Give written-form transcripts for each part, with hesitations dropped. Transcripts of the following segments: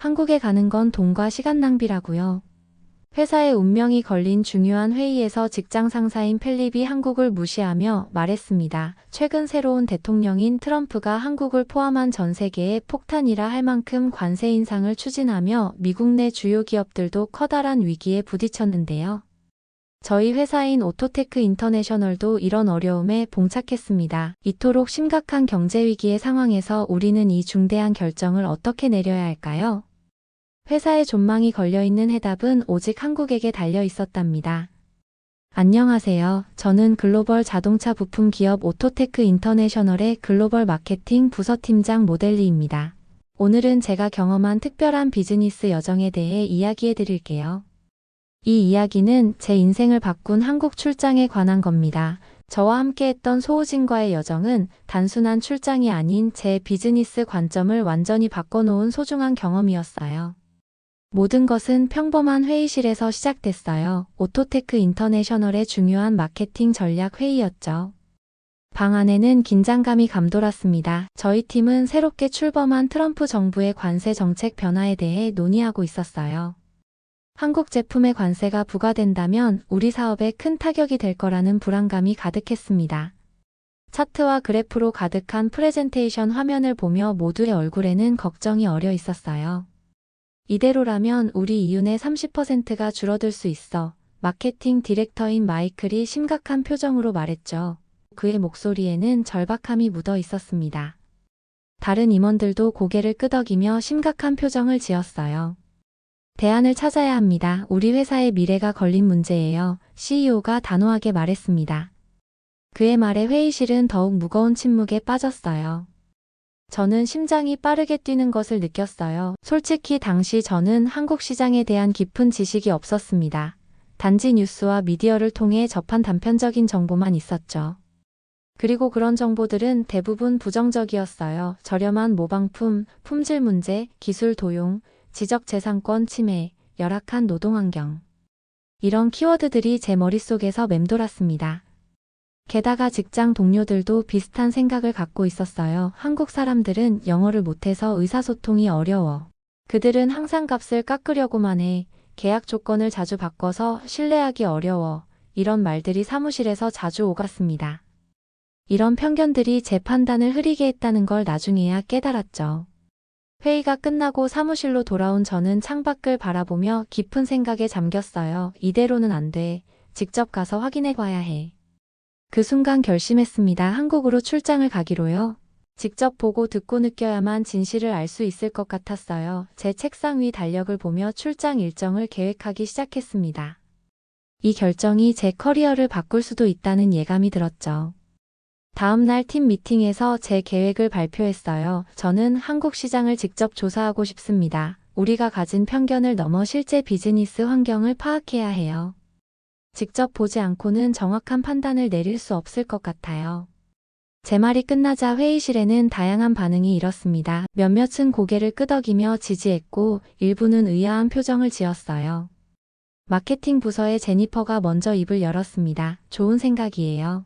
한국에 가는 건 돈과 시간 낭비라고요. 회사의 운명이 걸린 중요한 회의에서 직장 상사인 필립이 한국을 무시하며 말했습니다. 최근 새로운 대통령인 트럼프가 한국을 포함한 전 세계에 폭탄이라 할 만큼 관세 인상을 추진하며 미국 내 주요 기업들도 커다란 위기에 부딪혔는데요. 저희 회사인 오토테크 인터내셔널도 이런 어려움에 봉착했습니다. 이토록 심각한 경제 위기의 상황에서 우리는 이 중대한 결정을 어떻게 내려야 할까요? 회사의 존망이 걸려있는 해답은 오직 한국에게 달려 있었답니다. 안녕하세요. 저는 글로벌 자동차 부품 기업 오토테크 인터내셔널의 글로벌 마케팅 부서팀장 모델리입니다. 오늘은 제가 경험한 특별한 비즈니스 여정에 대해 이야기해 드릴게요. 이 이야기는 제 인생을 바꾼 한국 출장에 관한 겁니다. 저와 함께했던 소우진과의 여정은 단순한 출장이 아닌 제 비즈니스 관점을 완전히 바꿔놓은 소중한 경험이었어요. 모든 것은 평범한 회의실에서 시작됐어요. 오토테크 인터내셔널의 중요한 마케팅 전략 회의였죠. 방 안에는 긴장감이 감돌았습니다. 저희 팀은 새롭게 출범한 트럼프 정부의 관세 정책 변화에 대해 논의하고 있었어요. 한국 제품에 관세가 부과된다면 우리 사업에 큰 타격이 될 거라는 불안감이 가득했습니다. 차트와 그래프로 가득한 프레젠테이션 화면을 보며 모두의 얼굴에는 걱정이 어려 있었어요. 이대로라면 우리 이윤의 30%가 줄어들 수 있어. 마케팅 디렉터인 마이클이 심각한 표정으로 말했죠. 그의 목소리에는 절박함이 묻어 있었습니다. 다른 임원들도 고개를 끄덕이며 심각한 표정을 지었어요. 대안을 찾아야 합니다. 우리 회사의 미래가 걸린 문제예요. CEO가 단호하게 말했습니다. 그의 말에 회의실은 더욱 무거운 침묵에 빠졌어요. 저는 심장이 빠르게 뛰는 것을 느꼈어요. 솔직히 당시 저는 한국 시장에 대한 깊은 지식이 없었습니다. 단지 뉴스와 미디어를 통해 접한 단편적인 정보만 있었죠. 그리고 그런 정보들은 대부분 부정적이었어요. 저렴한 모방품, 품질 문제, 기술 도용, 지적재산권 침해, 열악한 노동환경. 이런 키워드들이 제 머릿속에서 맴돌았습니다. 게다가 직장 동료들도 비슷한 생각을 갖고 있었어요. 한국 사람들은 영어를 못해서 의사소통이 어려워. 그들은 항상 값을 깎으려고만 해. 계약 조건을 자주 바꿔서 신뢰하기 어려워. 이런 말들이 사무실에서 자주 오갔습니다. 이런 편견들이 제 판단을 흐리게 했다는 걸 나중에야 깨달았죠. 회의가 끝나고 사무실로 돌아온 저는 창밖을 바라보며 깊은 생각에 잠겼어요. 이대로는 안 돼. 직접 가서 확인해 봐야 해. 그 순간 결심했습니다. 한국으로 출장을 가기로요. 직접 보고 듣고 느껴야만 진실을 알 수 있을 것 같았어요. 제 책상 위 달력을 보며 출장 일정을 계획하기 시작했습니다. 이 결정이 제 커리어를 바꿀 수도 있다는 예감이 들었죠. 다음 날 팀 미팅에서 제 계획을 발표했어요. 저는 한국 시장을 직접 조사하고 싶습니다. 우리가 가진 편견을 넘어 실제 비즈니스 환경을 파악해야 해요. 직접 보지 않고는 정확한 판단을 내릴 수 없을 것 같아요. 제 말이 끝나자 회의실에는 다양한 반응이 일었습니다. 몇몇은 고개를 끄덕이며 지지했고 일부는 의아한 표정을 지었어요. 마케팅 부서의 제니퍼가 먼저 입을 열었습니다. 좋은 생각이에요.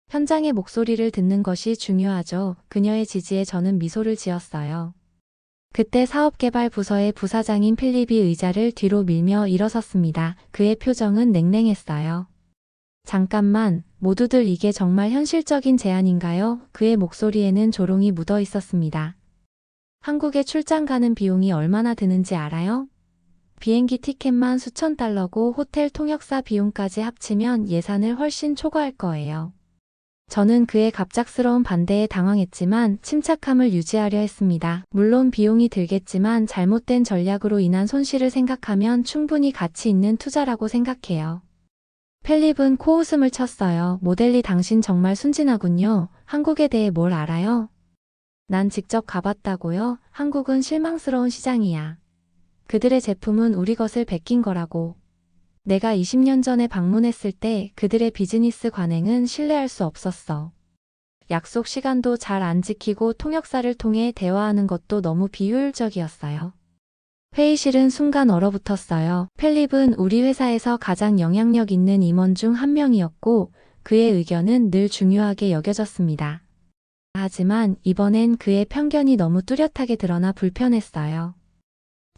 현장의 목소리를 듣는 것이 중요하죠. 그녀의 지지에 저는 미소를 지었어요. 그때 사업개발 부서의 부사장인 필립이 의자를 뒤로 밀며 일어섰습니다. 그의 표정은 냉랭했어요. 잠깐만, 모두들 이게 정말 현실적인 제안인가요? 그의 목소리에는 조롱이 묻어 있었습니다. 한국에 출장 가는 비용이 얼마나 드는지 알아요? 비행기 티켓만 수천 달러고 호텔 통역사 비용까지 합치면 예산을 훨씬 초과할 거예요. 저는 그의 갑작스러운 반대에 당황했지만 침착함을 유지하려 했습니다. 물론 비용이 들겠지만 잘못된 전략으로 인한 손실을 생각하면 충분히 가치 있는 투자라고 생각해요. 필립은 코웃음을 쳤어요. 모델리 당신 정말 순진하군요. 한국에 대해 뭘 알아요? 난 직접 가봤다고요? 한국은 실망스러운 시장이야. 그들의 제품은 우리 것을 베낀 거라고. 내가 20년 전에 방문했을 때 그들의 비즈니스 관행은 신뢰할 수 없었어. 약속 시간도 잘 안 지키고 통역사를 통해 대화하는 것도 너무 비효율적이었어요. 회의실은 순간 얼어붙었어요. 필립은 우리 회사에서 가장 영향력 있는 임원 중 한 명이었고 그의 의견은 늘 중요하게 여겨졌습니다. 하지만 이번엔 그의 편견이 너무 뚜렷하게 드러나 불편했어요.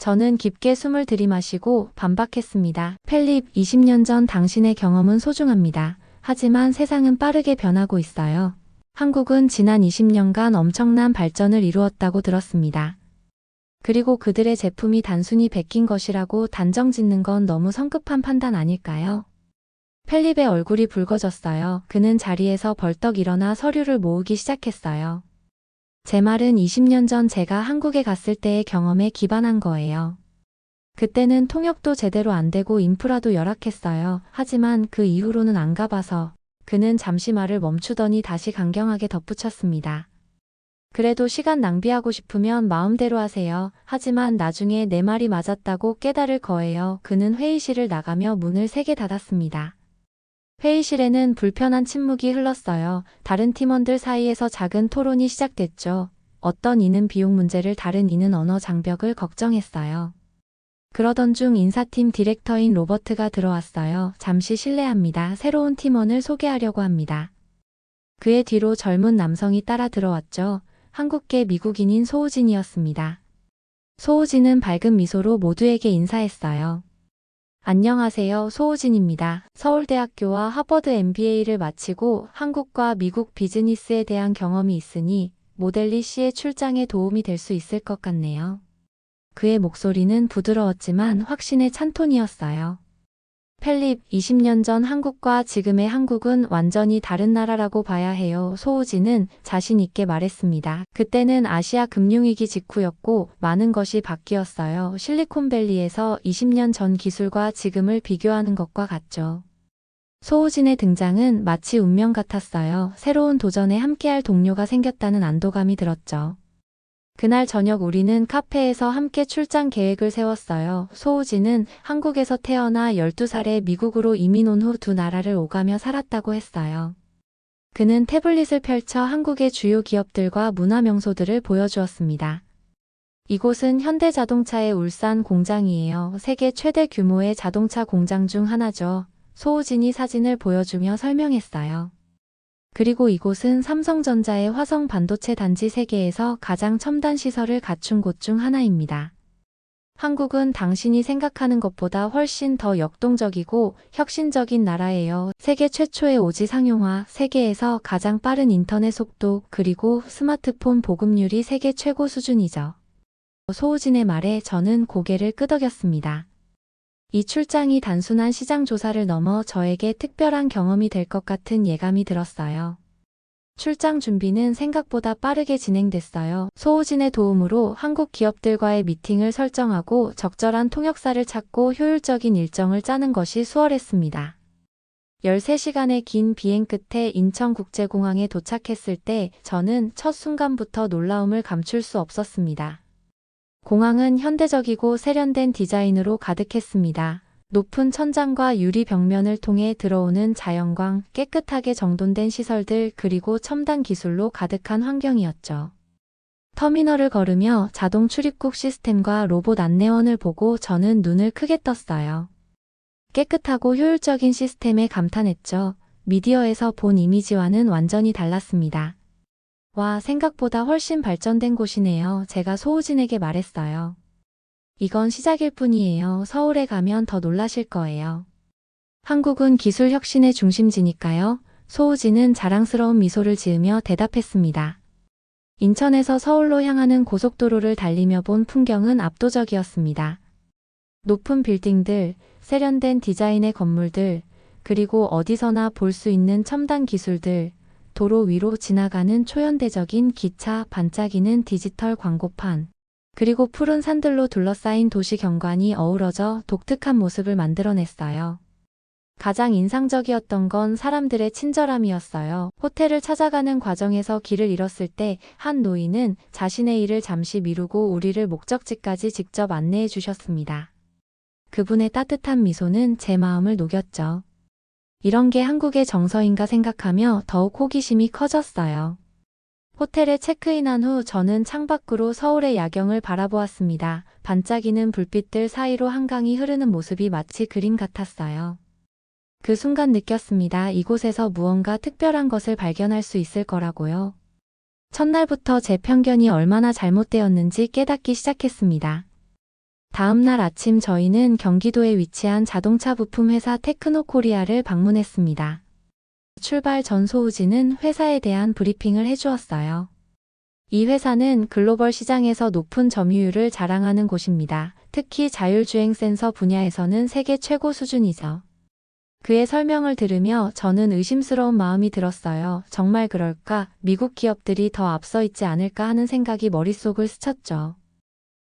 저는 깊게 숨을 들이마시고 반박했습니다. 펠립, 20년 전 당신의 경험은 소중합니다. 하지만 세상은 빠르게 변하고 있어요. 한국은 지난 20년간 엄청난 발전을 이루었다고 들었습니다. 그리고 그들의 제품이 단순히 베낀 것이라고 단정 짓는 건 너무 성급한 판단 아닐까요? 펠립의 얼굴이 붉어졌어요. 그는 자리에서 벌떡 일어나 서류를 모으기 시작했어요. 제 말은 20년 전 제가 한국에 갔을 때의 경험에 기반한 거예요. 그때는 통역도 제대로 안 되고 인프라도 열악했어요. 하지만 그 이후로는 안 가봐서. 그는 잠시 말을 멈추더니 다시 강경하게 덧붙였습니다. 그래도 시간 낭비하고 싶으면 마음대로 하세요. 하지만 나중에 내 말이 맞았다고 깨달을 거예요. 그는 회의실을 나가며 문을 세게 닫았습니다. 회의실에는 불편한 침묵이 흘렀어요. 다른 팀원들 사이에서 작은 토론이 시작됐죠. 어떤 이는 비용 문제를, 다른 이는 언어 장벽을 걱정했어요. 그러던 중 인사팀 디렉터인 로버트가 들어왔어요. 잠시 실례합니다. 새로운 팀원을 소개하려고 합니다. 그의 뒤로 젊은 남성이 따라 들어왔죠. 한국계 미국인인 소우진이었습니다. 소우진은 밝은 미소로 모두에게 인사했어요. 안녕하세요. 소우진입니다. 서울대학교와 하버드 MBA를 마치고 한국과 미국 비즈니스에 대한 경험이 있으니 모델리 씨의 출장에 도움이 될 수 있을 것 같네요. 그의 목소리는 부드러웠지만 확신의 찬톤이었어요. 펠립, 20년 전 한국과 지금의 한국은 완전히 다른 나라라고 봐야 해요. 소우진은 자신 있게 말했습니다. 그때는 아시아 금융위기 직후였고 많은 것이 바뀌었어요. 실리콘밸리에서 20년 전 기술과 지금을 비교하는 것과 같죠. 소우진의 등장은 마치 운명 같았어요. 새로운 도전에 함께할 동료가 생겼다는 안도감이 들었죠. 그날 저녁 우리는 카페에서 함께 출장 계획을 세웠어요. 소우진은 한국에서 태어나 12살에 미국으로 이민 온 후 두 나라를 오가며 살았다고 했어요. 그는 태블릿을 펼쳐 한국의 주요 기업들과 문화 명소들을 보여주었습니다. 이곳은 현대자동차의 울산 공장이에요. 세계 최대 규모의 자동차 공장 중 하나죠. 소우진이 사진을 보여주며 설명했어요. 그리고 이곳은 삼성전자의 화성 반도체 단지, 세계에서 가장 첨단 시설을 갖춘 곳 중 하나입니다. 한국은 당신이 생각하는 것보다 훨씬 더 역동적이고 혁신적인 나라예요. 세계 최초의 오지 상용화, 세계에서 가장 빠른 인터넷 속도, 그리고 스마트폰 보급률이 세계 최고 수준이죠. 소우진의 말에 저는 고개를 끄덕였습니다. 이 출장이 단순한 시장 조사를 넘어 저에게 특별한 경험이 될 것 같은 예감이 들었어요. 출장 준비는 생각보다 빠르게 진행됐어요. 소우진의 도움으로 한국 기업들과의 미팅을 설정하고 적절한 통역사를 찾고 효율적인 일정을 짜는 것이 수월했습니다. 13시간의 긴 비행 끝에 인천국제공항에 도착했을 때 저는 첫 순간부터 놀라움을 감출 수 없었습니다. 공항은 현대적이고 세련된 디자인으로 가득했습니다. 높은 천장과 유리 벽면을 통해 들어오는 자연광, 깨끗하게 정돈된 시설들, 그리고 첨단 기술로 가득한 환경이었죠. 터미널을 걸으며 자동 출입국 시스템과 로봇 안내원을 보고 저는 눈을 크게 떴어요. 깨끗하고 효율적인 시스템에 감탄했죠. 미디어에서 본 이미지와는 완전히 달랐습니다. 와, 생각보다 훨씬 발전된 곳이네요. 제가 소우진에게 말했어요. 이건 시작일 뿐이에요. 서울에 가면 더 놀라실 거예요. 한국은 기술 혁신의 중심지니까요. 소우진은 자랑스러운 미소를 지으며 대답했습니다. 인천에서 서울로 향하는 고속도로를 달리며 본 풍경은 압도적이었습니다. 높은 빌딩들, 세련된 디자인의 건물들, 그리고 어디서나 볼 수 있는 첨단 기술들, 도로 위로 지나가는 초현대적인 기차, 반짝이는 디지털 광고판, 그리고 푸른 산들로 둘러싸인 도시 경관이 어우러져 독특한 모습을 만들어냈어요. 가장 인상적이었던 건 사람들의 친절함이었어요. 호텔을 찾아가는 과정에서 길을 잃었을 때 한 노인은 자신의 일을 잠시 미루고 우리를 목적지까지 직접 안내해 주셨습니다. 그분의 따뜻한 미소는 제 마음을 녹였죠. 이런 게 한국의 정서인가 생각하며 더욱 호기심이 커졌어요. 호텔에 체크인한 후 저는 창밖으로 서울의 야경을 바라보았습니다. 반짝이는 불빛들 사이로 한강이 흐르는 모습이 마치 그림 같았어요. 그 순간 느꼈습니다. 이곳에서 무언가 특별한 것을 발견할 수 있을 거라고요. 첫날부터 제 편견이 얼마나 잘못되었는지 깨닫기 시작했습니다. 다음 날 아침 저희는 경기도에 위치한 자동차 부품 회사 테크노코리아를 방문했습니다. 출발 전 소우진은 회사에 대한 브리핑을 해주었어요. 이 회사는 글로벌 시장에서 높은 점유율을 자랑하는 곳입니다. 특히 자율주행 센서 분야에서는 세계 최고 수준이죠. 그의 설명을 들으며 저는 의심스러운 마음이 들었어요. 정말 그럴까? 미국 기업들이 더 앞서 있지 않을까 하는 생각이 머릿속을 스쳤죠.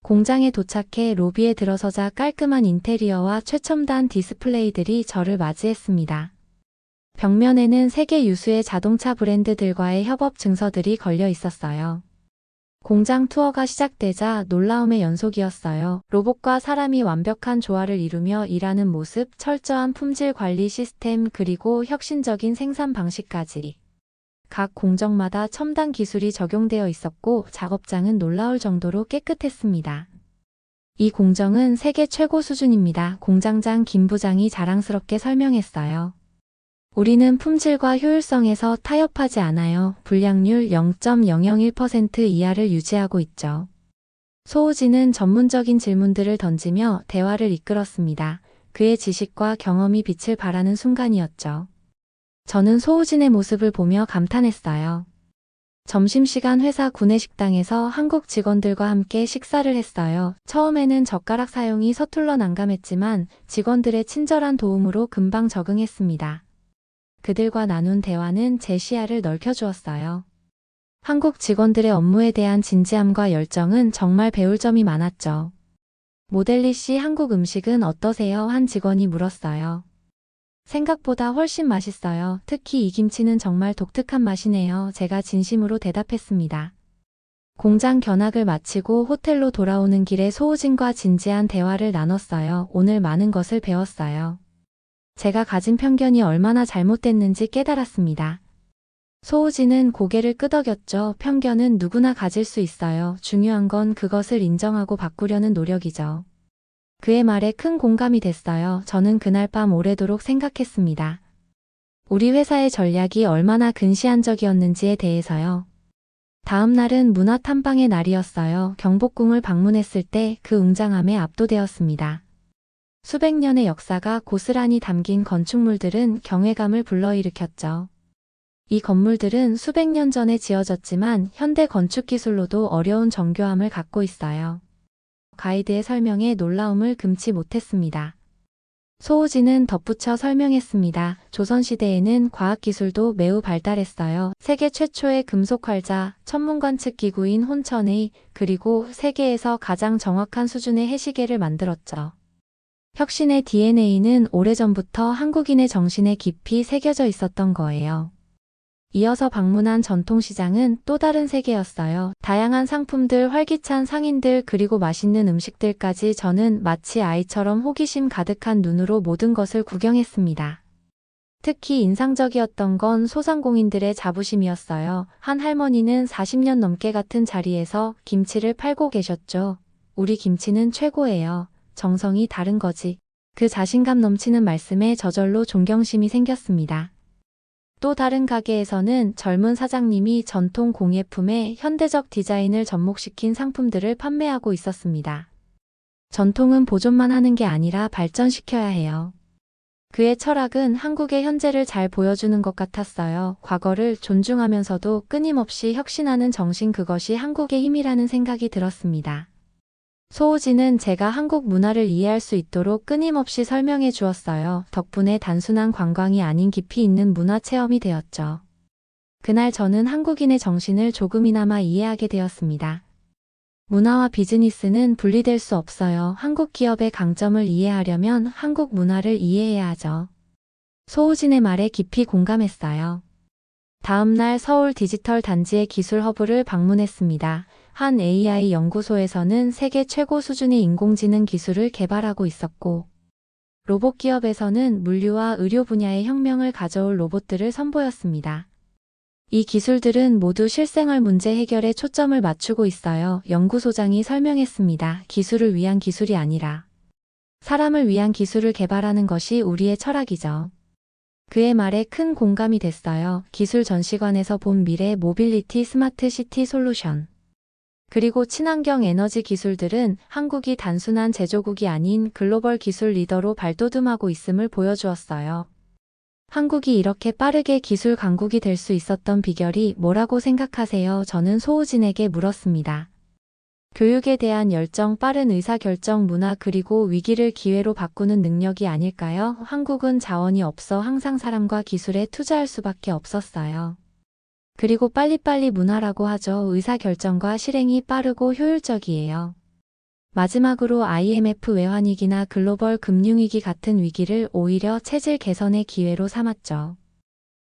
공장에 도착해 로비에 들어서자 깔끔한 인테리어와 최첨단 디스플레이들이 저를 맞이했습니다. 벽면에는 세계 유수의 자동차 브랜드들과의 협업 증서들이 걸려 있었어요. 공장 투어가 시작되자 놀라움의 연속이었어요. 로봇과 사람이 완벽한 조화를 이루며 일하는 모습, 철저한 품질 관리 시스템, 그리고 혁신적인 생산 방식까지. 각 공정마다 첨단 기술이 적용되어 있었고 작업장은 놀라울 정도로 깨끗했습니다. 이 공정은 세계 최고 수준입니다. 공장장 김 부장이 자랑스럽게 설명했어요. 우리는 품질과 효율성에서 타협하지 않아요. 불량률 0.001% 이하를 유지하고 있죠. 소우진은 전문적인 질문들을 던지며 대화를 이끌었습니다. 그의 지식과 경험이 빛을 발하는 순간이었죠. 저는 소우진의 모습을 보며 감탄했어요. 점심시간 회사 구내식당에서 한국 직원들과 함께 식사를 했어요. 처음에는 젓가락 사용이 서툴러 난감했지만 직원들의 친절한 도움으로 금방 적응했습니다. 그들과 나눈 대화는 제 시야를 넓혀주었어요. 한국 직원들의 업무에 대한 진지함과 열정은 정말 배울 점이 많았죠. 모델리 씨, 한국 음식은 어떠세요? 한 직원이 물었어요. 생각보다 훨씬 맛있어요. 특히 이 김치는 정말 독특한 맛이네요. 제가 진심으로 대답했습니다. 공장 견학을 마치고 호텔로 돌아오는 길에 소우진과 진지한 대화를 나눴어요. 오늘 많은 것을 배웠어요. 제가 가진 편견이 얼마나 잘못됐는지 깨달았습니다. 소우진은 고개를 끄덕였죠. 편견은 누구나 가질 수 있어요. 중요한 건 그것을 인정하고 바꾸려는 노력이죠. 그의 말에 큰 공감이 됐어요. 저는 그날 밤 오래도록 생각했습니다. 우리 회사의 전략이 얼마나 근시안적이었는지에 대해서요. 다음 날은 문화 탐방의 날이었어요. 경복궁을 방문했을 때 그 웅장함에 압도되었습니다. 수백 년의 역사가 고스란히 담긴 건축물들은 경외감을 불러일으켰죠. 이 건물들은 수백 년 전에 지어졌지만 현대 건축 기술로도 어려운 정교함을 갖고 있어요. 가이드의 설명에 놀라움을 금치 못했습니다. 소우진은 덧붙여 설명했습니다. 조선시대에는 과학기술도 매우 발달했어요. 세계 최초의 금속 활자, 천문관측 기구인 혼천의, 그리고 세계에서 가장 정확한 수준의 해시계를 만들었죠. 혁신의 DNA는 오래전부터 한국인의 정신에 깊이 새겨져 있었던 거예요. 이어서 방문한 전통시장은 또 다른 세계였어요. 다양한 상품들, 활기찬 상인들, 그리고 맛있는 음식들까지 저는 마치 아이처럼 호기심 가득한 눈으로 모든 것을 구경했습니다. 특히 인상적이었던 건 소상공인들의 자부심이었어요. 한 할머니는 40년 넘게 같은 자리에서 김치를 팔고 계셨죠. 우리 김치는 최고예요. 정성이 다른 거지. 그 자신감 넘치는 말씀에 저절로 존경심이 생겼습니다. 또 다른 가게에서는 젊은 사장님이 전통 공예품에 현대적 디자인을 접목시킨 상품들을 판매하고 있었습니다. 전통은 보존만 하는 게 아니라 발전시켜야 해요. 그의 철학은 한국의 현재를 잘 보여주는 것 같았어요. 과거를 존중하면서도 끊임없이 혁신하는 정신, 그것이 한국의 힘이라는 생각이 들었습니다. 소우진은 제가 한국 문화를 이해할 수 있도록 끊임없이 설명해 주었어요. 덕분에 단순한 관광이 아닌 깊이 있는 문화 체험이 되었죠. 그날 저는 한국인의 정신을 조금이나마 이해하게 되었습니다. 문화와 비즈니스는 분리될 수 없어요. 한국 기업의 강점을 이해하려면 한국 문화를 이해해야 하죠. 소우진의 말에 깊이 공감했어요. 다음 날 서울 디지털 단지의 기술 허브를 방문했습니다. 한 AI 연구소에서는 세계 최고 수준의 인공지능 기술을 개발하고 있었고, 로봇 기업에서는 물류와 의료 분야의 혁명을 가져올 로봇들을 선보였습니다. 이 기술들은 모두 실생활 문제 해결에 초점을 맞추고 있어요. 연구소장이 설명했습니다. 기술을 위한 기술이 아니라 사람을 위한 기술을 개발하는 것이 우리의 철학이죠. 그의 말에 큰 공감이 됐어요. 기술 전시관에서 본 미래 모빌리티 스마트 시티 솔루션. 그리고 친환경 에너지 기술들은 한국이 단순한 제조국이 아닌 글로벌 기술 리더로 발돋움하고 있음을 보여주었어요. 한국이 이렇게 빠르게 기술 강국이 될 수 있었던 비결이 뭐라고 생각하세요? 저는 소우진에게 물었습니다. 교육에 대한 열정, 빠른 의사결정 문화, 그리고 위기를 기회로 바꾸는 능력이 아닐까요? 한국은 자원이 없어 항상 사람과 기술에 투자할 수밖에 없었어요. 그리고 빨리빨리 문화라고 하죠. 의사결정과 실행이 빠르고 효율적이에요. 마지막으로 IMF 외환위기나 글로벌 금융위기 같은 위기를 오히려 체질 개선의 기회로 삼았죠.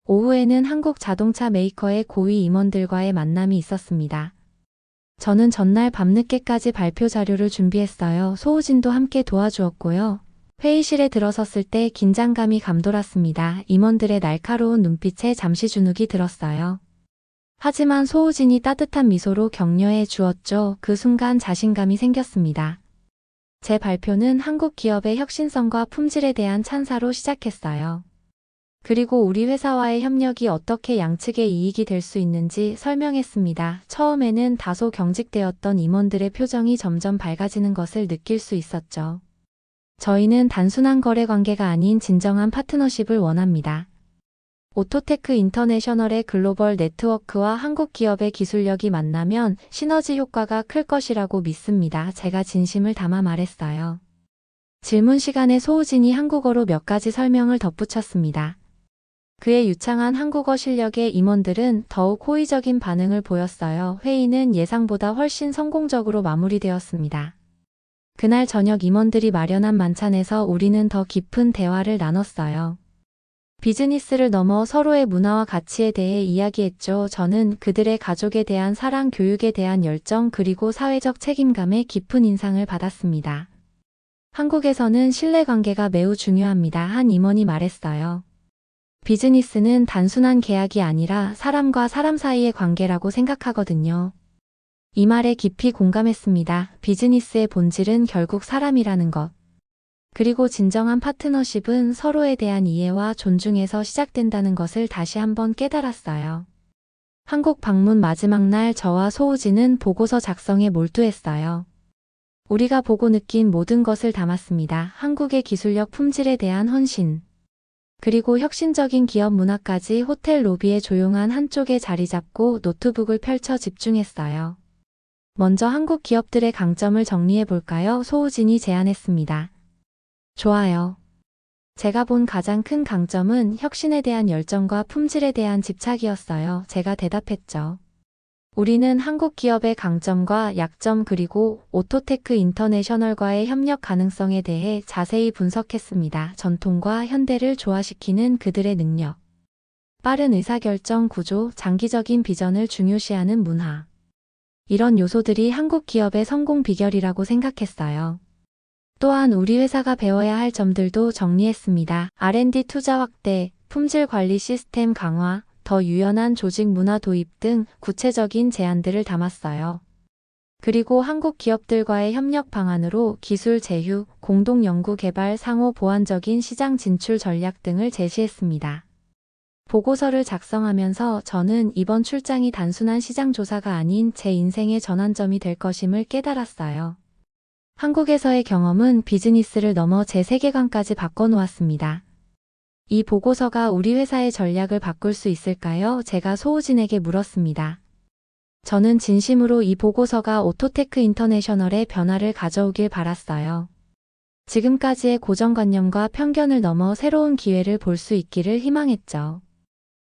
오후에는 한국 자동차 메이커의 고위 임원들과의 만남이 있었습니다. 저는 전날 밤늦게까지 발표 자료를 준비했어요. 소우진도 함께 도와주었고요. 회의실에 들어섰을 때 긴장감이 감돌았습니다. 임원들의 날카로운 눈빛에 잠시 주눅이 들었어요. 하지만 소우진이 따뜻한 미소로 격려해 주었죠. 그 순간 자신감이 생겼습니다. 제 발표는 한국 기업의 혁신성과 품질에 대한 찬사로 시작했어요. 그리고 우리 회사와의 협력이 어떻게 양측의 이익이 될 수 있는지 설명했습니다. 처음에는 다소 경직되었던 임원들의 표정이 점점 밝아지는 것을 느낄 수 있었죠. 저희는 단순한 거래 관계가 아닌 진정한 파트너십을 원합니다. 오토테크 인터내셔널의 글로벌 네트워크와 한국 기업의 기술력이 만나면 시너지 효과가 클 것이라고 믿습니다. 제가 진심을 담아 말했어요. 질문 시간에 소우진이 한국어로 몇 가지 설명을 덧붙였습니다. 그의 유창한 한국어 실력에 임원들은 더욱 호의적인 반응을 보였어요. 회의는 예상보다 훨씬 성공적으로 마무리되었습니다. 그날 저녁 임원들이 마련한 만찬에서 우리는 더 깊은 대화를 나눴어요. 비즈니스를 넘어 서로의 문화와 가치에 대해 이야기했죠. 저는 그들의 가족에 대한 사랑, 교육에 대한 열정, 그리고 사회적 책임감에 깊은 인상을 받았습니다. 한국에서는 신뢰관계가 매우 중요합니다. 한 임원이 말했어요. 비즈니스는 단순한 계약이 아니라 사람과 사람 사이의 관계라고 생각하거든요. 이 말에 깊이 공감했습니다. 비즈니스의 본질은 결국 사람이라는 것. 그리고 진정한 파트너십은 서로에 대한 이해와 존중에서 시작된다는 것을 다시 한번 깨달았어요. 한국 방문 마지막 날 저와 소우진은 보고서 작성에 몰두했어요. 우리가 보고 느낀 모든 것을 담았습니다. 한국의 기술력 품질에 대한 헌신. 그리고 혁신적인 기업 문화까지. 호텔 로비의 조용한 한쪽에 자리 잡고 노트북을 펼쳐 집중했어요. 먼저 한국 기업들의 강점을 정리해 볼까요? 소우진이 제안했습니다. 좋아요. 제가 본 가장 큰 강점은 혁신에 대한 열정과 품질에 대한 집착이었어요. 제가 대답했죠. 우리는 한국 기업의 강점과 약점 그리고 오토테크 인터내셔널과의 협력 가능성에 대해 자세히 분석했습니다. 전통과 현대를 조화시키는 그들의 능력. 빠른 의사결정 구조, 장기적인 비전을 중요시하는 문화. 이런 요소들이 한국 기업의 성공 비결이라고 생각했어요. 또한 우리 회사가 배워야 할 점들도 정리했습니다. R&D 투자 확대, 품질 관리 시스템 강화, 더 유연한 조직 문화 도입 등 구체적인 제안들을 담았어요. 그리고 한국 기업들과의 협력 방안으로 기술 제휴, 공동 연구 개발, 상호 보완적인 시장 진출 전략 등을 제시했습니다. 보고서를 작성하면서 저는 이번 출장이 단순한 시장 조사가 아닌 제 인생의 전환점이 될 것임을 깨달았어요. 한국에서의 경험은 비즈니스를 넘어 제 세계관까지 바꿔놓았습니다. 이 보고서가 우리 회사의 전략을 바꿀 수 있을까요? 제가 소우진에게 물었습니다. 저는 진심으로 이 보고서가 오토테크 인터내셔널의 변화를 가져오길 바랐어요. 지금까지의 고정관념과 편견을 넘어 새로운 기회를 볼 수 있기를 희망했죠.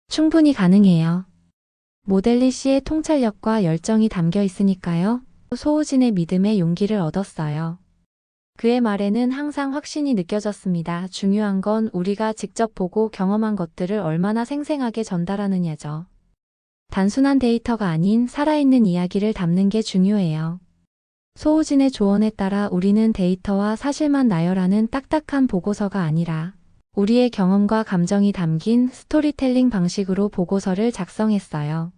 충분히 가능해요. 모델리 씨의 통찰력과 열정이 담겨 있으니까요. 소우진의 믿음에 용기를 얻었어요. 그의 말에는 항상 확신이 느껴졌습니다. 중요한 건 우리가 직접 보고 경험한 것들을 얼마나 생생하게 전달하느냐죠. 단순한 데이터가 아닌 살아있는 이야기를 담는 게 중요해요. 소우진의 조언에 따라 우리는 데이터와 사실만 나열하는 딱딱한 보고서가 아니라 우리의 경험과 감정이 담긴 스토리텔링 방식으로 보고서를 작성했어요.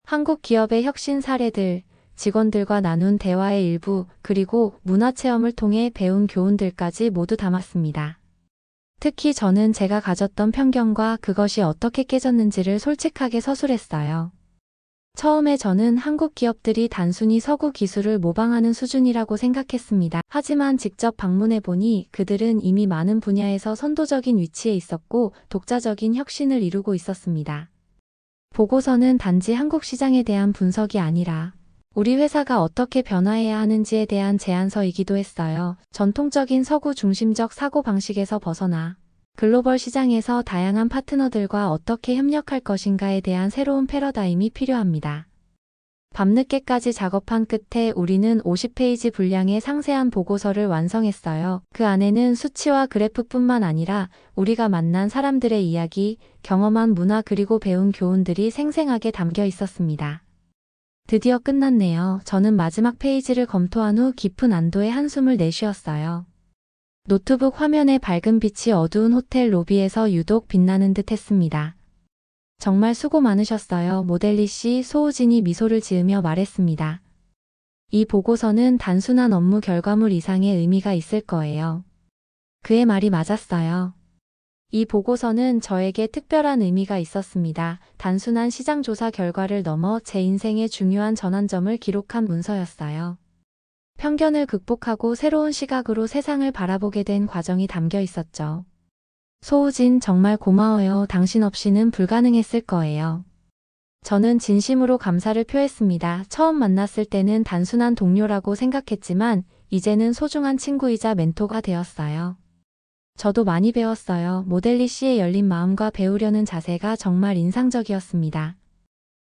한국 기업의 혁신 사례들, 직원들과 나눈 대화의 일부, 그리고 문화체험을 통해 배운 교훈들까지 모두 담았습니다. 특히 저는 제가 가졌던 편견과 그것이 어떻게 깨졌는지를 솔직하게 서술했어요. 처음에 저는 한국 기업들이 단순히 서구 기술을 모방하는 수준이라고 생각했습니다. 하지만 직접 방문해 보니 그들은 이미 많은 분야에서 선도적인 위치에 있었고 독자적인 혁신을 이루고 있었습니다. 보고서는 단지 한국 시장에 대한 분석이 아니라 우리 회사가 어떻게 변화해야 하는지에 대한 제안서이기도 했어요. 전통적인 서구 중심적 사고방식에서 벗어나 글로벌 시장에서 다양한 파트너들과 어떻게 협력할 것인가에 대한 새로운 패러다임이 필요합니다. 밤늦게까지 작업한 끝에 우리는 50페이지 분량의 상세한 보고서를 완성했어요. 그 안에는 수치와 그래프뿐만 아니라 우리가 만난 사람들의 이야기, 경험한 문화 그리고 배운 교훈들이 생생하게 담겨 있었습니다. 드디어 끝났네요. 저는 마지막 페이지를 검토한 후 깊은 안도의 한숨을 내쉬었어요. 노트북 화면에 밝은 빛이 어두운 호텔 로비에서 유독 빛나는 듯 했습니다. 정말 수고 많으셨어요. 모델리 씨, 소우진이 미소를 지으며 말했습니다. 이 보고서는 단순한 업무 결과물 이상의 의미가 있을 거예요. 그의 말이 맞았어요. 이 보고서는 저에게 특별한 의미가 있었습니다. 단순한 시장 조사 결과를 넘어 제 인생의 중요한 전환점을 기록한 문서였어요. 편견을 극복하고 새로운 시각으로 세상을 바라보게 된 과정이 담겨 있었죠. 소우진, 정말 고마워요. 당신 없이는 불가능했을 거예요. 저는 진심으로 감사를 표했습니다. 처음 만났을 때는 단순한 동료라고 생각했지만 이제는 소중한 친구이자 멘토가 되었어요. 저도 많이 배웠어요. 모델리 씨의 열린 마음과 배우려는 자세가 정말 인상적이었습니다.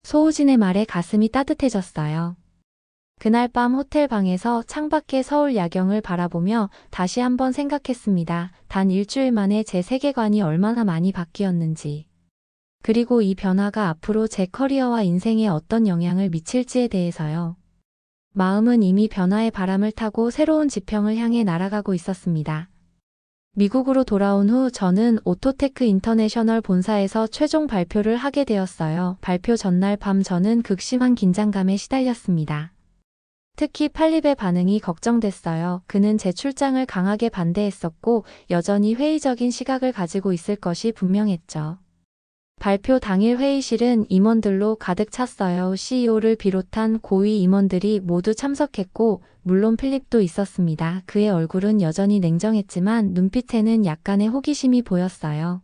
소우진의 말에 가슴이 따뜻해졌어요. 그날 밤 호텔 방에서 창밖의 서울 야경을 바라보며 다시 한번 생각했습니다. 단 일주일 만에 제 세계관이 얼마나 많이 바뀌었는지. 그리고 이 변화가 앞으로 제 커리어와 인생에 어떤 영향을 미칠지에 대해서요. 마음은 이미 변화의 바람을 타고 새로운 지평을 향해 날아가고 있었습니다. 미국으로 돌아온 후 저는 오토테크 인터내셔널 본사에서 최종 발표를 하게 되었어요. 발표 전날 밤 저는 극심한 긴장감에 시달렸습니다. 특히 팔립의 반응이 걱정됐어요. 그는 제 출장을 강하게 반대했었고 여전히 회의적인 시각을 가지고 있을 것이 분명했죠. 발표 당일 회의실은 임원들로 가득 찼어요. CEO를 비롯한 고위 임원들이 모두 참석했고 물론 필립도 있었습니다. 그의 얼굴은 여전히 냉정했지만 눈빛에는 약간의 호기심이 보였어요.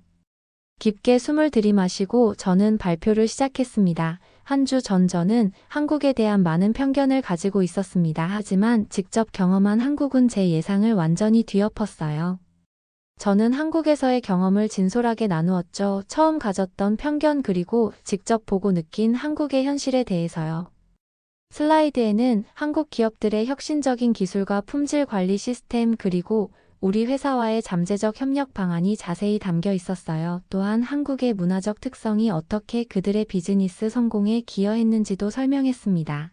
깊게 숨을 들이마시고 저는 발표를 시작했습니다. 한 주 전 저는 한국에 대한 많은 편견을 가지고 있었습니다. 하지만 직접 경험한 한국은 제 예상을 완전히 뒤엎었어요. 저는 한국에서의 경험을 진솔하게 나누었죠. 처음 가졌던 편견 그리고 직접 보고 느낀 한국의 현실에 대해서요. 슬라이드에는 한국 기업들의 혁신적인 기술과 품질 관리 시스템 그리고 우리 회사와의 잠재적 협력 방안이 자세히 담겨 있었어요. 또한 한국의 문화적 특성이 어떻게 그들의 비즈니스 성공에 기여했는지도 설명했습니다.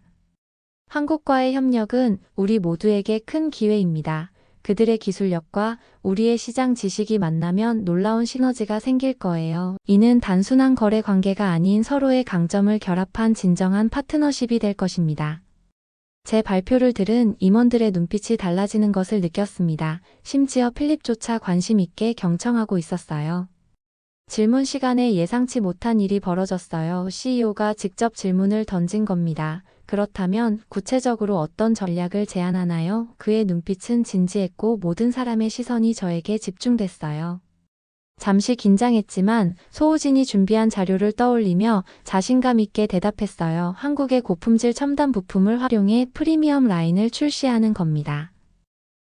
한국과의 협력은 우리 모두에게 큰 기회입니다. 그들의 기술력과 우리의 시장 지식이 만나면 놀라운 시너지가 생길 거예요. 이는 단순한 거래 관계가 아닌 서로의 강점을 결합한 진정한 파트너십이 될 것입니다. 제 발표를 들은 임원들의 눈빛이 달라지는 것을 느꼈습니다. 심지어 필립조차 관심 있게 경청하고 있었어요. 질문 시간에 예상치 못한 일이 벌어졌어요. CEO가 직접 질문을 던진 겁니다. 그렇다면 구체적으로 어떤 전략을 제안하나요? 그의 눈빛은 진지했고 모든 사람의 시선이 저에게 집중됐어요. 잠시 긴장했지만 소우진이 준비한 자료를 떠올리며 자신감 있게 대답했어요. 한국의 고품질 첨단 부품을 활용해 프리미엄 라인을 출시하는 겁니다.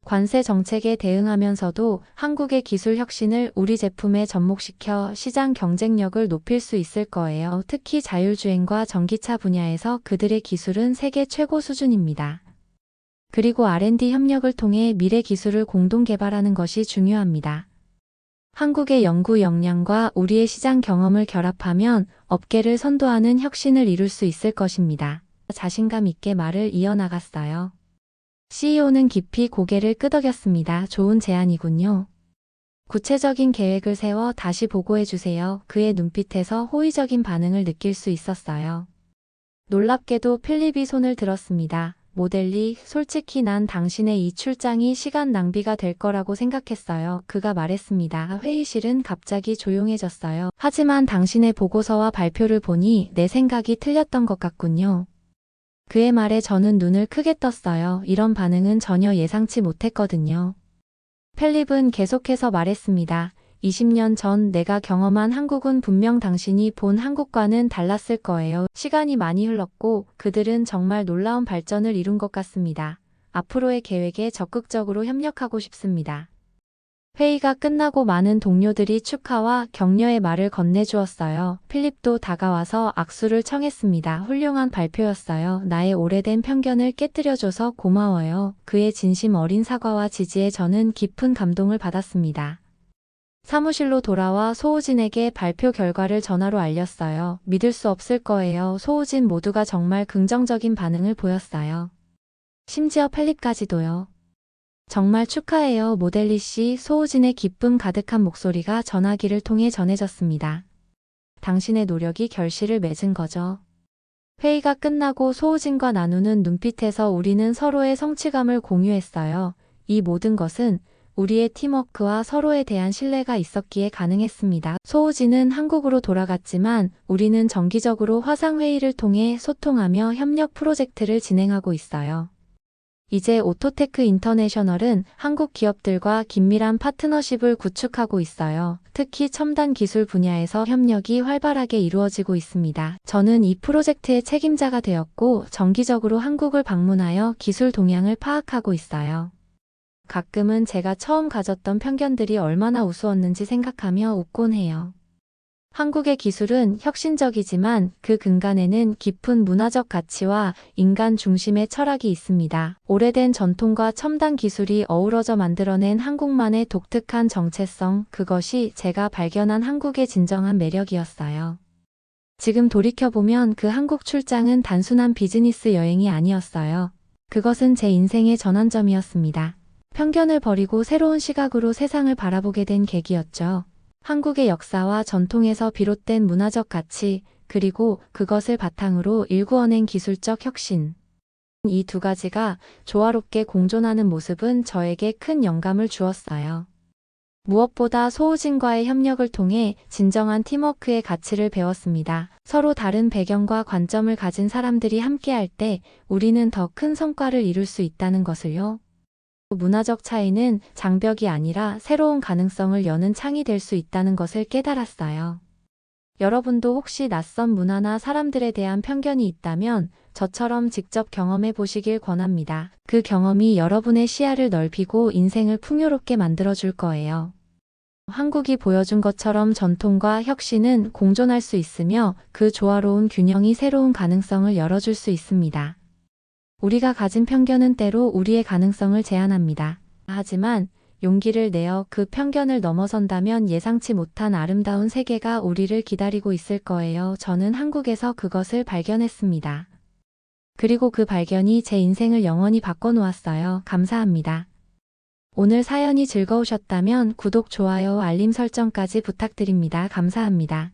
관세 정책에 대응하면서도 한국의 기술 혁신을 우리 제품에 접목시켜 시장 경쟁력을 높일 수 있을 거예요. 특히 자율주행과 전기차 분야에서 그들의 기술은 세계 최고 수준입니다. 그리고 R&D 협력을 통해 미래 기술을 공동 개발하는 것이 중요합니다. 한국의 연구 역량과 우리의 시장 경험을 결합하면 업계를 선도하는 혁신을 이룰 수 있을 것입니다. 자신감 있게 말을 이어나갔어요. CEO는 깊이 고개를 끄덕였습니다. 좋은 제안이군요. 구체적인 계획을 세워 다시 보고해 주세요. 그의 눈빛에서 호의적인 반응을 느낄 수 있었어요. 놀랍게도 필립이 손을 들었습니다. 모델리, 솔직히 난 당신의 이 출장이 시간 낭비가 될 거라고 생각했어요. 그가 말했습니다. 회의실은 갑자기 조용해졌어요. 하지만 당신의 보고서와 발표를 보니 내 생각이 틀렸던 것 같군요. 그의 말에 저는 눈을 크게 떴어요. 이런 반응은 전혀 예상치 못했거든요. 펠립은 계속해서 말했습니다. 20년 전 내가 경험한 한국은 분명 당신이 본 한국과는 달랐을 거예요. 시간이 많이 흘렀고 그들은 정말 놀라운 발전을 이룬 것 같습니다. 앞으로의 계획에 적극적으로 협력하고 싶습니다. 회의가 끝나고 많은 동료들이 축하와 격려의 말을 건네주었어요. 필립도 다가와서 악수를 청했습니다. 훌륭한 발표였어요. 나의 오래된 편견을 깨뜨려줘서 고마워요. 그의 진심 어린 사과와 지지에 저는 깊은 감동을 받았습니다. 사무실로 돌아와 소우진에게 발표 결과를 전화로 알렸어요. 믿을 수 없을 거예요. 소우진 모두가 정말 긍정적인 반응을 보였어요. 심지어 펠립까지도요. 정말 축하해요, 모델리 씨. 소우진의 기쁨 가득한 목소리가 전화기를 통해 전해졌습니다. 당신의 노력이 결실을 맺은 거죠. 회의가 끝나고 소우진과 나누는 눈빛에서 우리는 서로의 성취감을 공유했어요. 이 모든 것은 우리의 팀워크와 서로에 대한 신뢰가 있었기에 가능했습니다. 소우진은 한국으로 돌아갔지만 우리는 정기적으로 화상회의를 통해 소통하며 협력 프로젝트를 진행하고 있어요. 이제 오토테크 인터내셔널은 한국 기업들과 긴밀한 파트너십을 구축하고 있어요. 특히 첨단 기술 분야에서 협력이 활발하게 이루어지고 있습니다. 저는 이 프로젝트의 책임자가 되었고 정기적으로 한국을 방문하여 기술 동향을 파악하고 있어요. 가끔은 제가 처음 가졌던 편견들이 얼마나 우스웠는지 생각하며 웃곤 해요. 한국의 기술은 혁신적이지만 그 근간에는 깊은 문화적 가치와 인간 중심의 철학이 있습니다. 오래된 전통과 첨단 기술이 어우러져 만들어낸 한국만의 독특한 정체성, 그것이 제가 발견한 한국의 진정한 매력이었어요. 지금 돌이켜보면 그 한국 출장은 단순한 비즈니스 여행이 아니었어요. 그것은 제 인생의 전환점이었습니다. 편견을 버리고 새로운 시각으로 세상을 바라보게 된 계기였죠. 한국의 역사와 전통에서 비롯된 문화적 가치, 그리고 그것을 바탕으로 일구어낸 기술적 혁신. 이 두 가지가 조화롭게 공존하는 모습은 저에게 큰 영감을 주었어요. 무엇보다 소우진과의 협력을 통해 진정한 팀워크의 가치를 배웠습니다. 서로 다른 배경과 관점을 가진 사람들이 함께할 때 우리는 더 큰 성과를 이룰 수 있다는 것을요. 문화적 차이는 장벽이 아니라 새로운 가능성을 여는 창이 될 수 있다는 것을 깨달았어요. 여러분도 혹시 낯선 문화나 사람들에 대한 편견이 있다면 저처럼 직접 경험해 보시길 권합니다. 그 경험이 여러분의 시야를 넓히고 인생을 풍요롭게 만들어줄 거예요. 한국이 보여준 것처럼 전통과 혁신은 공존할 수 있으며 그 조화로운 균형이 새로운 가능성을 열어줄 수 있습니다. 우리가 가진 편견은 때로 우리의 가능성을 제한합니다. 하지만 용기를 내어 그 편견을 넘어선다면 예상치 못한 아름다운 세계가 우리를 기다리고 있을 거예요. 저는 한국에서 그것을 발견했습니다. 그리고 그 발견이 제 인생을 영원히 바꿔놓았어요. 감사합니다. 오늘 사연이 즐거우셨다면 구독, 좋아요, 알림 설정까지 부탁드립니다. 감사합니다.